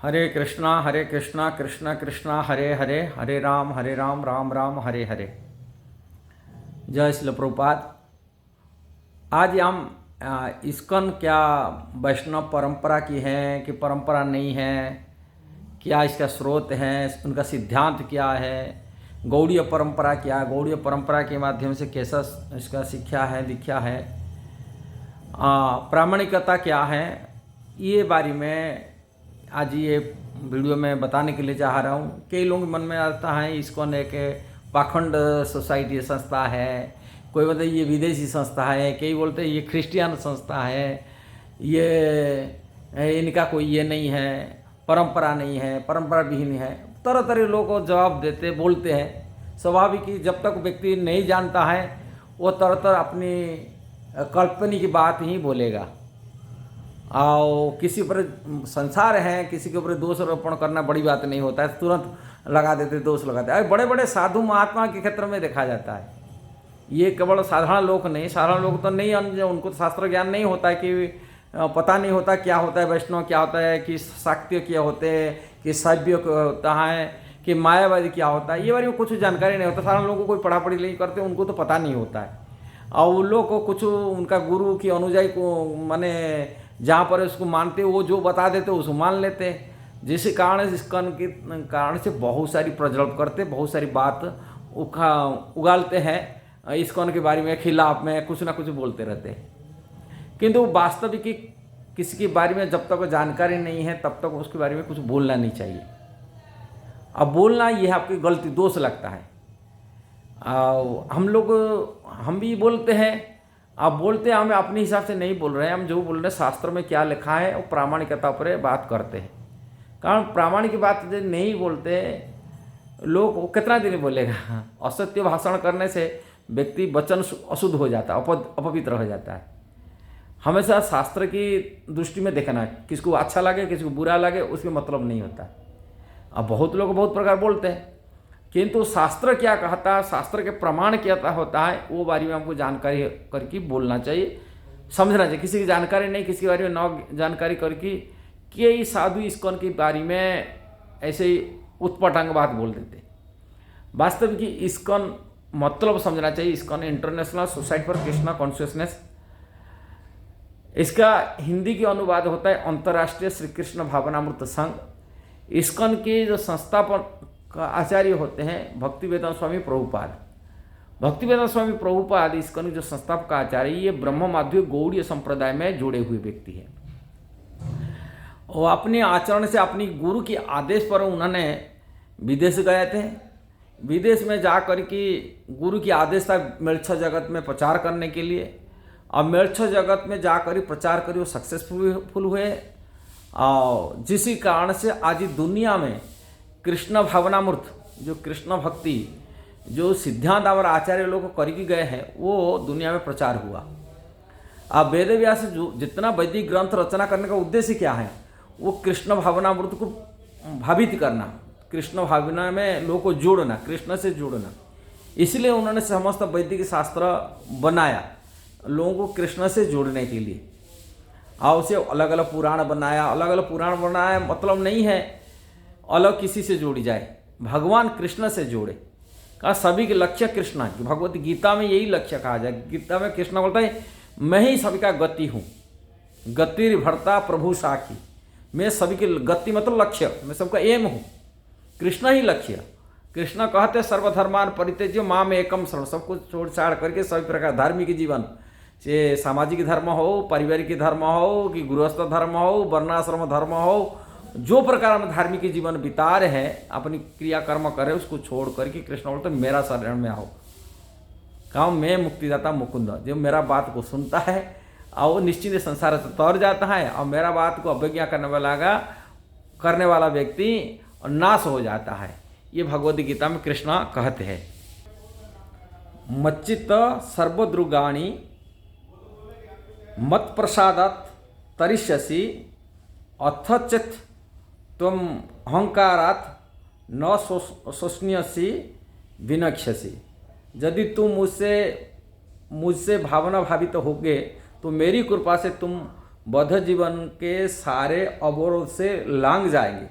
हरे कृष्णा कृष्ण कृष्णा हरे हरे, हरे राम राम राम हरे हरे। जय श्री प्रभुपाद। आज हम इस्कॉन क्या वैष्णव परंपरा की है कि परंपरा नहीं है, क्या इसका स्रोत है, उनका सिद्धांत क्या है, गौड़ीय परंपरा क्या है, गौड़ीय परंपरा के माध्यम से कैसा इसका शिक्षा है, दीक्षा है, प्रामाणिकता क्या है, ये बारे में आज ये वीडियो में बताने के लिए चाह रहा हूँ। कई लोग मन में आता है इस्कॉन एक पाखंड सोसाइटी संस्था है, कोई बोलते ये विदेशी संस्था है, कई बोलते ये क्रिश्चियन संस्था है, ये इनका कोई ये नहीं है, परंपरा नहीं है, परंपरा विहीन है। तरह तरह लोग को जवाब देते बोलते हैं। स्वाभाविक ही जब तक व्यक्ति नहीं जानता है वो तरह तरह अपनी कल्पना की बात ही बोलेगा। और किसी पर संसार है, किसी के ऊपर दोष आरोपण करना बड़ी बात नहीं होता है, तुरंत लगा देते, दोष लगाते हैं। बड़े बड़े साधु महात्मा के क्षेत्र में देखा जाता है। ये केवल साधारण लोग नहीं, साधारण लोग तो नहीं, उनको तो शास्त्र ज्ञान नहीं होता है, कि पता नहीं होता क्या होता है वैष्णव, क्या होता है कि शाक्त्य क्या होते हैं, कि शैव्य क्या होता है, कि मायावादी क्या होता है, ये बारे में कुछ जानकारी नहीं होता। साधारण लोगों को कोई पढ़ा पढ़ी नहीं करते, उनको तो पता नहीं होता है। और उन लोग को कुछ उनका गुरु की अनुयायी को माने जहाँ पर उसको मानते वो जो बता देते उसको मान लेते, जिस कारण इस्कॉन के कारण से बहुत सारी प्रज्वलित करते, बहुत सारी बात उगालते हैं इस्कॉन के बारे में, खिलाफ में कुछ ना कुछ बोलते रहते हैं। किंतु वास्तविक किसी के बारे में जब तक जानकारी नहीं है तब तक उसके बारे में कुछ बोलना नहीं चाहिए। अब बोलना यह आपकी गलती, दोष लगता है। हम भी बोलते हैं, आप बोलते हैं, हमें अपने हिसाब से नहीं बोल रहे हैं। हम जो बोल रहे हैं शास्त्र में क्या लिखा है वो प्रामाणिकता पर बात करते हैं। कारण प्रामाणिक बात जो नहीं बोलते लोग, वो कितना दिन बोलेगा। असत्य भाषण करने से व्यक्ति वचन अशुद्ध हो जाता है, अपवित्र हो जाता है। हमेशा शास्त्र की दृष्टि में देखना, किसको अच्छा लगे किसको बुरा लगे उसके मतलब नहीं होता। अब बहुत लोग बहुत प्रकार बोलते हैं, किंतु शास्त्र क्या कहता है, शास्त्र के प्रमाण क्या होता है, वो बारे में हमको जानकारी करके बोलना चाहिए, समझना चाहिए। किसी की जानकारी नहीं, किसी के बारे में न जानकारी करके कि साधु इस्कॉन के बारे में ऐसे ही उत्पटांग बात बोल देते। वास्तविक इस्कॉन मतलब समझना चाहिए। ISKCON international society for Krishna consciousness, इसका हिंदी के अनुवाद होता है अंतर्राष्ट्रीय श्री कृष्ण भावनामृत संघ। इस्कॉन के जो संस्थापक आचार्य होते हैं भक्तिवेदांत स्वामी प्रभुपाद। भक्तिवेदांत स्वामी प्रभुपाद इस्कॉन जो संस्थापक आचार्य, ये ब्रह्म माध्व गौड़ीय संप्रदाय में जुड़े हुए व्यक्ति हैं। और अपने आचरण से, अपनी गुरु के आदेश पर उन्होंने विदेश गए थे। विदेश में जाकर के गुरु की आदेश था मेलछ जगत में प्रचार करने के लिए। और मेलछ जगत में जाकर प्रचार करी वो सक्सेसफुल हुए। और जिसी कारण से आज दुनिया में कृष्ण भावनामृत, जो कृष्ण भक्ति जो सिद्धांत और आचार्य लोग करके गए हैं, वो दुनिया में प्रचार हुआ। अब वेद व्यास जो जितना वैदिक ग्रंथ रचना करने का उद्देश्य क्या है, वो कृष्ण भावनामृत को भावित करना, कृष्ण भावना में लोगों को जोड़ना, कृष्ण से जोड़ना। इसलिए उन्होंने समस्त वैदिक शास्त्र बनाया लोगों को कृष्ण से जोड़ने के लिए। और उसे अलग अलग पुराण बनाया। अलग अलग पुराण बनाया मतलब नहीं है अलग किसी से जोड़ी जाए, भगवान कृष्ण से जोड़े। कहा सभी के लक्ष्य कृष्ण है। भगवत गीता में यही लक्ष्य कहा जाए। गीता में कृष्ण बोलता है मैं ही सभी का गति हूँ, गतिर भरता प्रभु साखी। मैं सभी की गति मतलब लक्ष्य, मैं सबका एम हूँ, कृष्ण ही लक्ष्य। कृष्ण कहते सर्वधर्मान परित्यज्य माम एकम शरण, सब कुछ छोड़ छाड़ करके सभी प्रकार धार्मिक जीवन, चाहे सामाजिक धर्म हो, पारिवारिक धर्म हो, कि गृहस्थ धर्म हो, वर्णाश्रम धर्म हो, जो प्रकार हम धार्मिक जीवन बिता रहे हैं, अपनी क्रियाकर्म कर रहे, उसको छोड़ करके कृष्ण बोलते मेरा शरण में आओ। कहा मैं मुक्तिदाता मुकुंद, जो मेरा बात को सुनता है और वो निश्चिंत संसार से तर जाता है, और मेरा बात को अवज्ञा करने वाला व्यक्ति नाश हो जाता है। ये भगवद गीता में कृष्ण कहते हैं। मच्चित सर्वद्रुगाणी मत प्रसादात तरिष्यसि अथचित तुम अहंकारात न शोषणीयसी विनक्ष्यसि। यदि तुम मुझसे भावना भावित होगे तो मेरी कृपा से तुम बद्ध जीवन के सारे अवरोध से लांग जाएंगे।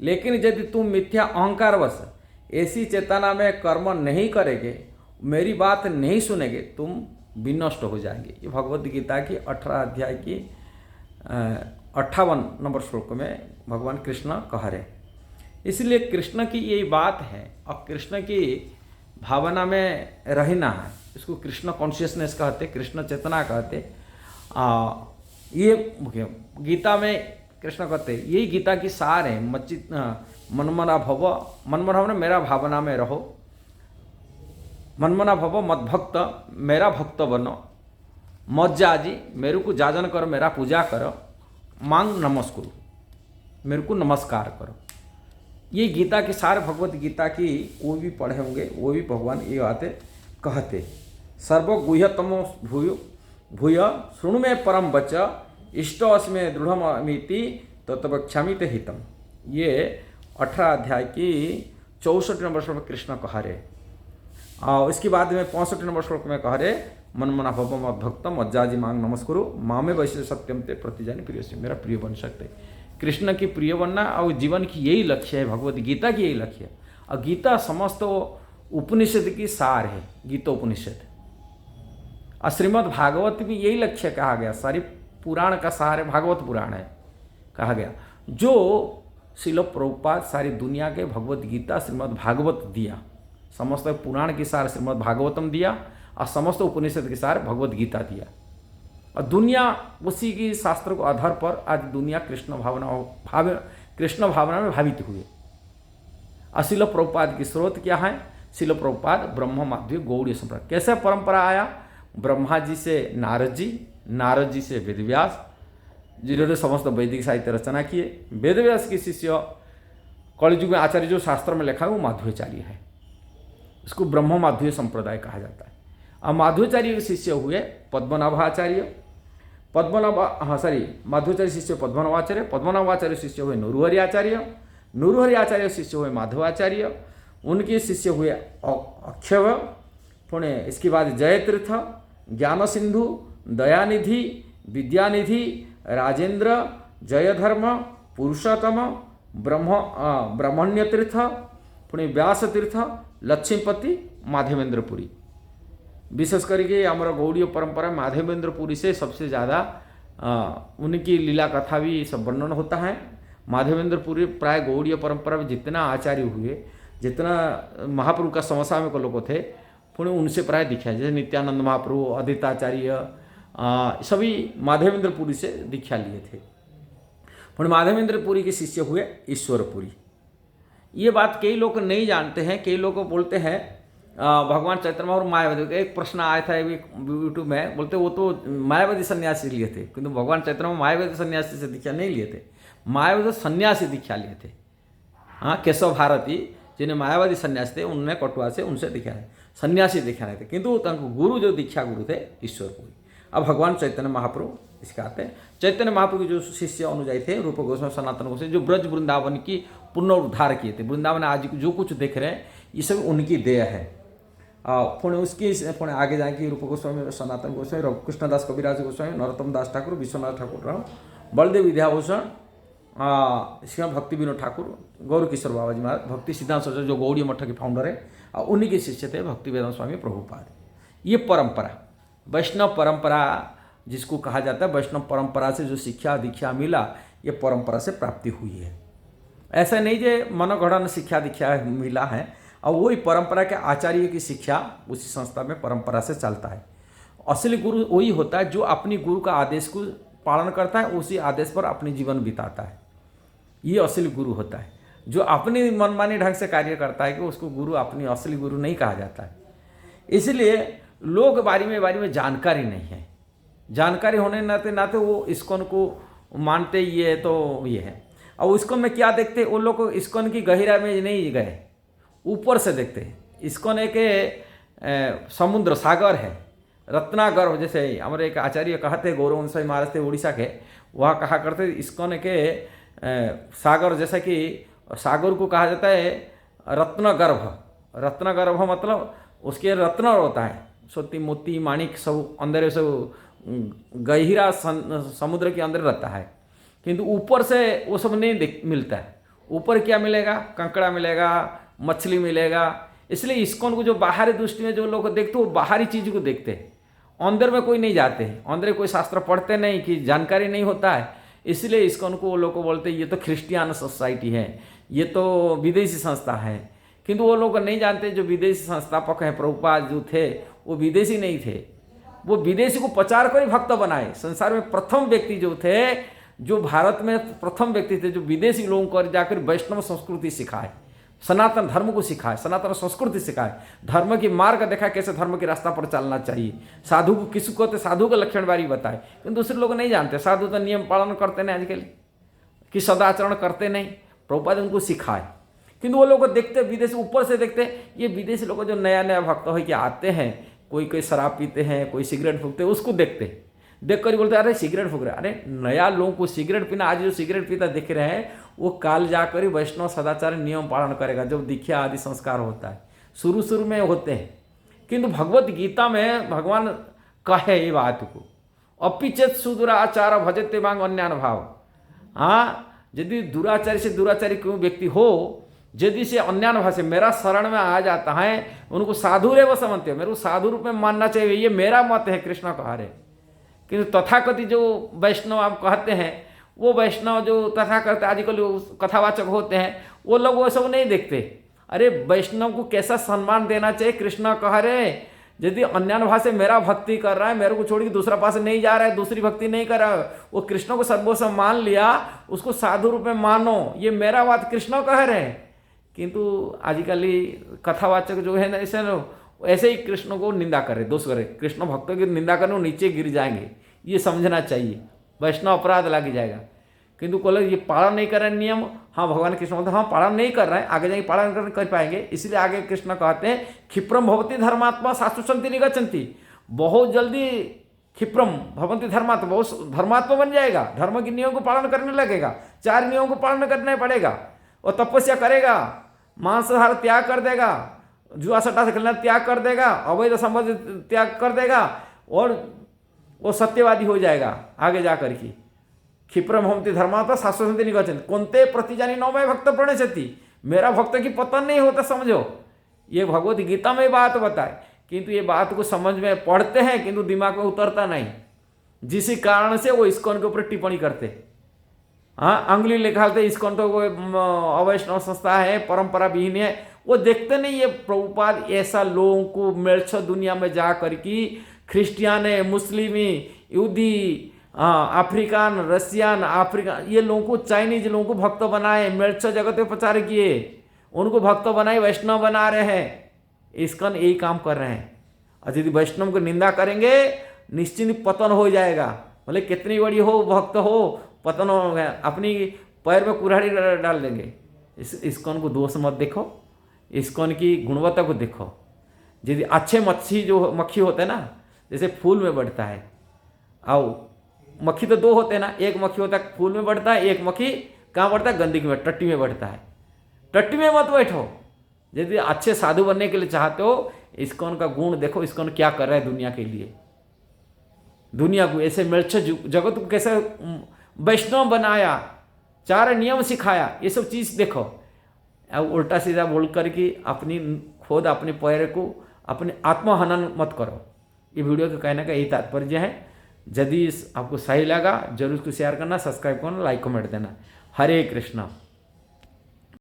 लेकिन यदि तुम मिथ्या अहंकारवश ऐसी चेतना में कर्म नहीं करेंगे, मेरी बात नहीं सुनेंगे, तुम विनष्ट हो जाएंगे। ये भगवद गीता की 18 अध्याय की 58 नंबर श्लोक में भगवान कृष्ण कह रहे। इसलिए कृष्ण की यही बात है और कृष्ण की भावना में रहना है। इसको कृष्ण कॉन्शियसनेस कहते, कृष्ण चेतना कहते। ये गीता में कृष्ण कहते यही गीता की सार है। मनमना भव, मनमना भव मेरा भावना में रहो, मनमना भव मद भक्त, मेरा भक्त बनो, मत जाजी, मेरे को जाजन करो, मेरा पूजा करो, मांग नमस्कुरु, मेरे को नमस्कार करो। ये गीता की सार भगवत गीता की वो भी पढ़े होंगे, वो भी भगवान ये बातें कहते। सर्वगुह्यतमो भूय शृणु में परम बच, इष्ट अस्मे दृढ़मिति तत्वक्षामि ते हितम। ये 18 अध्याय की 64 नंबर श्लोक में कृष्ण कह रहे। और इसके बाद में 65 नंबर श्लोक में कह रहे, मनमना भव मद भक्तम मज्जाजी मांग नमस्कुरु, मामे वैश्य सत्यम ते प्रतिजानी प्रिय से, मेरा प्रिय बन सकते। कृष्ण की प्रिय बनना और जीवन की यही लक्ष्य है, भगवत गीता की यही लक्ष्य है। और गीता समस्त उपनिषद की सार है, गीतोपनिषद। और श्रीमद् भागवत में यही लक्ष्य कहा गया, सारी पुराण का सार है, भागवत पुराण है कहा गया। जो श्रील प्रभुपाद सारी दुनिया के भगवत गीता श्रीमद् भागवत दिया, समस्त पुराण की सार श्रीमद् भागवतम दिया और समस्त उपनिषद के सार भगवत गीता दिया। और दुनिया उसी की शास्त्र को आधार पर आज दुनिया कृष्ण भावना में भावित हुए। और श्रील प्रभुपाद की स्रोत क्या है? श्रील प्रभुपाद ब्रह्म माध्य गौड़ीय संप्रदाय। कैसे परंपरा आया? ब्रह्मा जी से नारद जी, नारद जी से वेदव्यास, जिन्होंने समस्त वैदिक साहित्य रचना किए। वेदव्यास के शिष्य कलियुग में आचार्य जो शास्त्र में लिखा है वो माध्वाचार्य है, इसको ब्रह्म माध्य संप्रदाय कहा जाता है। और माध्वाचार्य के शिष्य हुए पद्मनाभाचार्य, माध्वाचार्य शिष्य पद्मनाभाचार्य, पद्मनाभाचार्य शिष्य हुए नरहरि आचार्य, नरहरि आचार्य शिष्य हुए माधवाचार्य, उनके शिष्य हुए अक्षय, पुणे इसके बाद जयतीर्थ, ज्ञान सिंधु, दयानिधि, विद्यानिधि, राजेंद्र, जयधर्म, पुरुषोत्तम, ब्रह्मण्य तीर्थ, पुणे व्यास तीर्थ, लक्ष्मीपति, माधवेंद्रपुरी। विशेष करके हमारा गौड़ीय परंपरा माधवेंद्रपुरी से सबसे ज़्यादा उनकी लीला कथा भी सब वर्णन होता है। माधवेंद्रपुरी प्राय गौड़ीय परंपरा में जितना आचार्य हुए, जितना महाप्रभु का समसामयिक लोग थे, पुणे उनसे प्राय दीक्षा, जैसे नित्यानंद महाप्रभु, अद्वैताचार्य, सभी माधवेंद्रपुरी से दीक्षा लिए थे। पुणे माधवेंद्रपुरी के शिष्य हुए ईश्वरपुरी। ये बात कई लोग नहीं जानते हैं। कई लोग बोलते हैं भगवान चैतन्य महाप्रभु मायावादी। एक प्रश्न आया था यूट्यूब में, बोलते वो तो मायावादी सन्यासी लिए थे, किंतु भगवान चैतन्य मायावादी सन्यासी से दीक्षा नहीं लिए थे, मायावादी सन्यासी दीक्षा लिए थे। हाँ, केशव भारती जिन्हें मायावादी सन्यासी थे, उन्होंने कटुआ से उनसे दीक्षा है, सन्यासी दीक्षा नहीं थे, किंतु गुरु जो दीक्षा गुरु थे ईश्वरपुरी। अब भगवान चैतन्य महाप्रभु इसके आते हैं। चैतन्य महाप्रभु के जो शिष्य अनुयायी थे, रूप गोस्वामी, सनातन गोस्वामी, जो ब्रज वृंदावन की पुनरुद्धार किए थे, वृंदावन आज जो कुछ देख रहे हैं ये सब उनकी देय है। पुणे उसकी पुणे आगे जाएंगे रूप गोस्वामी, सनातन गोस्वामी, कृष्णदास कविराज गोस्वामी, नरोत्तम दास ठाकुर, विश्वनाथ ठाकुर, बलदेव विद्याभूषण, श्री भक्ति विनोद ठाकुर, गौर किशोर बाबा जी महाराज, भक्ति सिद्धांत सरस्वती जो गौड़ीय मठ के फाउंडर है, और उन्हीं के शिष्य थे भक्ति वेदांत स्वामी प्रभुपाद। ये परंपरा वैष्णव परंपरा जिसको कहा जाता है, वैष्णव परंपरा से जो शिक्षा दीक्षा मिला, ये परंपरा से प्राप्ति हुई है। ऐसा नहीं कि मनोगढ़ शिक्षा दीक्षा मिला है, और वही परंपरा के आचार्य की शिक्षा उसी संस्था में परंपरा से चलता है। असली गुरु वही होता है जो अपनी गुरु का आदेश को पालन करता है, उसी आदेश पर अपनी जीवन बिताता है। ये असली गुरु होता है। जो अपनी मनमानी ढंग से कार्य करता है कि उसको गुरु, अपनी असली गुरु नहीं कहा जाता है। इसलिए लोग बारी में जानकारी नहीं है। जानकारी होने नाते नाते वो इस्कॉन को मानते, ये तो ये है। और इस्कॉन में क्या देखते, वो लोग इस्कॉन की गहराई में नहीं गए, ऊपर से देखते हैं। इस्कॉन एक समुद्र सागर है, रत्नागर। जैसे हमारे एक आचार्य कहते, गौरवंश महाराज थे उड़ीसा के, वह कहा करते इस्कॉन के सागर, जैसा कि सागर को कहा जाता है रत्नगर्भ। रत्नगर्भ मतलब उसके रत्न होता है, सोती मोती माणिक सब अंदर सब गहिरा समुद्र के अंदर रहता है, किंतु ऊपर से वो सब नहीं मिलता है। ऊपर क्या मिलेगा? कंकड़ा मिलेगा, मछली मिलेगा। इसलिए इस्कॉन को जो बाहरी दृष्टि में जो लोग देखते हैं वो बाहरी चीज़ को देखते हैं, अंदर में कोई नहीं जाते हैं, अंदर कोई शास्त्र पढ़ते नहीं, कि जानकारी नहीं होता है। इसलिए इस्कॉन को वो लोग को बोलते हैं ये तो क्रिश्चियन सोसाइटी है, ये तो विदेशी संस्था है। किंतु वो लोग नहीं जानते जो विदेशी संस्थापक हैं प्रभुपाद जो थे वो विदेशी नहीं थे, वो विदेशी को प्रचार कर भक्त बनाए। संसार में प्रथम व्यक्ति जो थे, जो भारत में प्रथम व्यक्ति थे जो विदेशी लोगों को जाकर वैष्णव संस्कृति सिखाए, सनातन धर्म को सिखाए, सनातन संस्कृति सिखाए, धर्म की मार्ग दिखाए, कैसे धर्म के रास्ता पर चलना चाहिए। साधु को किसी को तो साधु का लक्षण बारी बताए, लेकिन दूसरे लोग नहीं जानते। साधु तो नियम पालन करते नहीं आजकल, कि सदाचरण करते नहीं। प्रभुपाद उनको सिखाए, किंतु वो लोग देखते विदेश ऊपर से देखते, ये विदेशी लोग जो नया नया भक्त हो के आते हैं, कोई कोई शराब पीते हैं, कोई सिगरेट फूकते हैं, उसको देखते, देख कर बोलते अरे सिगरेट फूक रहे। अरे नया लोगों को सिगरेट पीना, आज जो सिगरेट पीता दिख रहे हैं वो काल जाकर ही वैष्णव सदाचार नियम पालन करेगा, जब दीक्षा आदि संस्कार होता है। शुरू शुरू में होते हैं, किंतु भगवत गीता में भगवान कहे ये बात को, अपिचेत सुदुराचार भजते मांग अन्यान भाव। हाँ, यदि दुराचारी से दुराचारी क्यों व्यक्ति हो, यदि से अन्यान भाव से मेरा शरण में आ जाता है, उनको साधु रे वो समझते हो, मेरे को साधु रूप में मानना चाहिए, ये मेरा मत है, कृष्ण कहा रहे। किंतु तथाकथित जो वैष्णव आप कहते हैं, वो वैष्णव जो तथाकथित आजकल कथावाचक होते हैं, वो लोग वो सब नहीं देखते। अरे वैष्णव को कैसा सम्मान देना चाहिए, कृष्ण कह रहे, यदि अन्यान भाव से मेरा भक्ति कर रहा है, मेरे को छोड़ के दूसरा पास नहीं जा रहा है, दूसरी भक्ति नहीं कर रहा है, वो कृष्ण को सर्वोत्तम मान लिया, उसको साधु रूप में मानो, ये मेरा बात कृष्ण कह रहे हैं। किंतु आजकल कथावाचक जो है ना, ऐसे ही कृष्ण को निंदा करे, दोष करे, कृष्ण भक्तों की निंदा करने वो नीचे गिर जाएंगे, ये समझना चाहिए, वैष्णव अपराध लग जाएगा। किंतु कोई ये पालन नहीं कर रहे नियम, हाँ भगवान कृष्ण बोलते हाँ पालन नहीं कर रहे हैं, आगे जाके पालन कर पाएंगे। इसलिए आगे कृष्ण कहते हैं क्षिप्रम भवती धर्मात्मा शास्त्र संति निगच्छन्ति, बहुत जल्दी क्षिप्रम भवंती धर्मात्मा, बहुत धर्मात्मा बन जाएगा, धर्म के नियम को पालन करने लगेगा, 4 नियमों को पालन करना पड़ेगा, और तपस्या करेगा, मांसाहार त्याग कर देगा, जुआ सट्टा से खेलना त्याग कर देगा, अवैध संबंध त्याग कर देगा, और वो सत्यवादी हो जाएगा आगे जाकर के। क्षिप्रम भवन्ति धर्मात्मा शास्त्र संति निगच्छन्ति कोन्ते प्रतिजानी न मैं भक्त प्रणश्यति, मेरा भक्त की पतन नहीं होता, समझो। ये भगवत गीता में बात बताए, किंतु ये बात को समझ में पढ़ते हैं, किंतु दिमाग में उतरता नहीं, जिस कारण से वो इस्कॉन के ऊपर टिप्पणी करते। हाँ, अंगुली निकालते, इस्कॉन तो कोई अवैष्णव संस्था है, परंपरा विहीन है, वो देखते नहीं। ये प्रभुपाद ऐसा लोगों को मेलछ दुनिया में जा करके क्रिश्चियन है, मुस्लिम, यहूदी, अफ्रीकन, रशियन, अफ्रीकन, ये लोगों को, चाइनीज लोगों को भक्त बनाए, मेलछ जगत में प्रचार किए, उनको भक्त बनाए, वैष्णव बना रहे हैं। इस्कॉन यही काम कर रहे हैं। और यदि वैष्णव को निंदा करेंगे निश्चित पतन हो जाएगा, भले कितनी बड़ी हो भक्त हो, पतन हो गया, अपनी पैर में कुल्हाड़ी डाल देंगे। इस्कॉन को दोष मत देखो, इस्कॉन की गुणवत्ता को देखो। यदि अच्छे मक्खी होते हैं ना, जैसे फूल में बढ़ता है, आओ मक्खी तो 2 होते हैं ना, एक मक्खी होता है फूल में बढ़ता है, एक मक्खी कहाँ बढ़ता है, गंदगी में, टट्टी में बढ़ता है। टट्टी में मत बैठो। यदि अच्छे साधु बनने के लिए चाहते हो, इस्कॉन का गुण देखो, इस्कॉन क्या कर रहा है दुनिया के लिए, दुनिया को ऐसे मिर्च जगत को कैसे वैष्णव बनाया, 4 नियम सिखाया, ये सब चीज़ देखो। अब उल्टा सीधा बोल करके अपनी खुद अपने पैर को अपने आत्महनन मत करो। ये वीडियो के कहने का यही तात्पर्य है। यदि आपको सही लगा जरूर उसको शेयर करना, सब्सक्राइब करना, लाइक कमेंट देना। हरे कृष्णा।